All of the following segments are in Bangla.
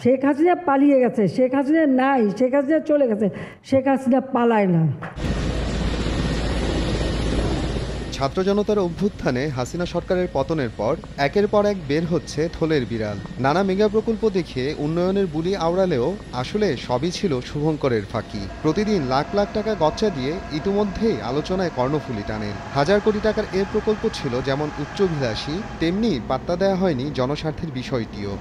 শেখ হাসিনা পালিয়ে গেছে, শেখ হাসিনা নাই, শেখ হাসিনা চলে গেছে, শেখ হাসিনা পালায় না। ছাত্র জনতার অভ্যুত্থানে হাসিনা সরকারের পতনের পর একের পর এক বের হচ্ছে থলের বিড়াল। নানা মেগা প্রকল্প দেখে উন্নয়নের বুলি আওড়ালেও আসলে সবই ছিল শুভঙ্করের ফাঁকি। প্রতিদিন লাখ লাখ টাকা গচ্চা দিয়ে ইতিমধ্যেই আলোচনায় কর্ণফুলী টানেন। হাজার কোটি টাকার এ প্রকল্প ছিল যেমন উচ্চভিলাষী, তেমনি পাত্তা দেওয়া হয়নি জনস্বার্থের বিষয়টিও।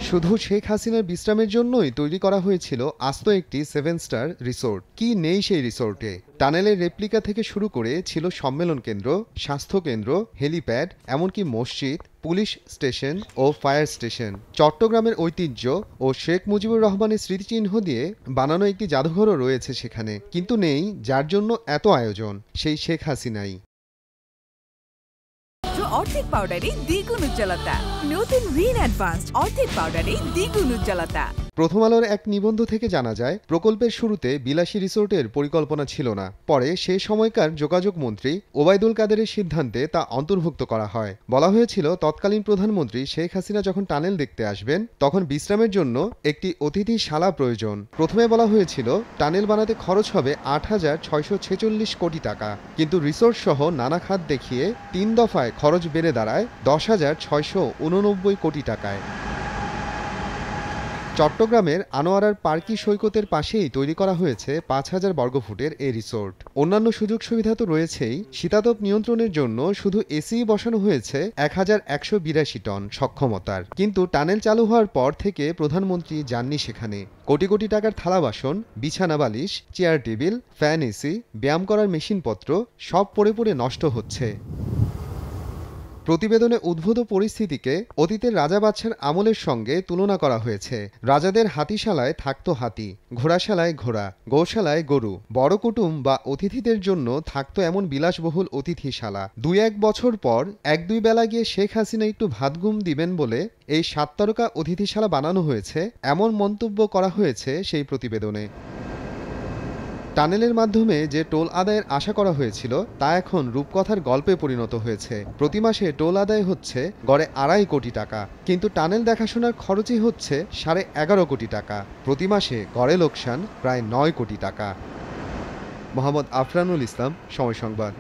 শুধু শেখ হাসিনার বিশ্রামের জন্যই তৈরি করা হয়েছিল আস্ত একটি 7 স্টার রিসোর্ট। কি নেই সেই রিসোর্টে? টানেলের রেপ্লিকা থেকে শুরু করে ছিল সম্মেলন কেন্দ্র, স্বাস্থ্য কেন্দ্র, হেলিপ্যাড, এমনকি মসজিদ, পুলিশ স্টেশন ও ফায়ার স্টেশন। চট্টগ্রামের ঐতিহ্য ও শেখ মুজিবুর রহমানের স্মৃতিচিহ্ন দিয়ে বানানো একটি জাদুঘরও রয়েছে সেখানে। কিন্তু নেই যার জন্য এত আয়োজন, সেই শেখ হাসিনাই। অর্ধেক পাউডারে দ্বিগুণ উজ্জ্বলতা। নতুন রিন অ্যাডভান্সড অর্ধেক পাউডারে দ্বিগুণ উজ্জ্বলতা। প্রথম আলোর এক নিবন্ধ থেকে জানা যায়, প্রকল্পের শুরুতে বিলাসী রিসোর্টের পরিকল্পনা ছিল না। পরে সে সময়কার যোগাযোগ মন্ত্রী ওবায়দুল কাদেরের সিদ্ধান্তে তা অন্তর্ভুক্ত করা হয়। বলা হয়েছিল, তৎকালীন প্রধানমন্ত্রী শেখ হাসিনা যখন টানেল দেখতে আসবেন, তখন বিশ্রামের জন্য একটি অতিথিশালা প্রয়োজন। প্রথমে বলা হয়েছিল টানেল বানাতে খরচ হবে ৮,৬৪৬ কোটি টাকা, কিন্তু রিসোর্ট সহ নানা খাত দেখিয়ে ৩ দফায় খরচ বেড়ে দাঁড়ায় ১০,৬৮৯ কোটি টাকায়। চট্টগ্রামের আনোয়ারার পার্কি সৈকতের পাশেই তৈরি করা হয়েছে ৫,০০০ বর্গফুটের এ রিসোর্ট। অন্যান্য সুযোগ সুবিধা তো রয়েছেই, শীতাতপ নিয়ন্ত্রণের জন্য শুধু এসিই বসানো হয়েছে ১,১৮২ টন সক্ষমতার। কিন্তু টানেল চালু হওয়ার পর থেকে প্রধানমন্ত্রী যাননি সেখানে। কোটি কোটি টাকার থালা বাসন, বিছানা বালিশ, চেয়ার টেবিল, ফ্যান, এসি, ব্যায়াম করার মেশিনপত্র সব পড়ে পড়ে নষ্ট হচ্ছে। প্রতিবেদনে উদ্ভূত পরিস্থিতিকে অতীতের রাজা বাদশার আমলের সঙ্গে তুলনা করা হয়েছে। রাজাদের হাতিশালায় থাকতো হাতি, ঘোড়াশালায় ঘোড়া, গোশালায় গরু। বড় কুটুম বা অতিথিদের জন্য থাকতো এমন বিলাসবহুল অতিথিশালা। ২-১ বছর পর ১-২ বেলা গিয়ে শেখ হাসিনা একটু ভাত ঘুম দিবেন বলে এই ৭ তারকা অতিথিশালা বানানো হয়েছে, এমন মন্তব্য করা হয়েছে সেই প্রতিবেদনে। টানেলের মাধ্যমে যে টোল আদায়ের আশা করা হয়েছিল তা এখন রূপকথার গল্পে পরিণত হয়েছে। প্রতি মাসে টোল আদায় হচ্ছে গড়ে ২.৫ কোটি টাকা, কিন্তু টানেল দেখাশোনার খরচই হচ্ছে ১১.৫ কোটি টাকা। প্রতি মাসে গড়ে লোকসান প্রায় ৯ কোটি টাকা। মোহাম্মদ আফরানুল ইসলাম, সময় সংবাদ।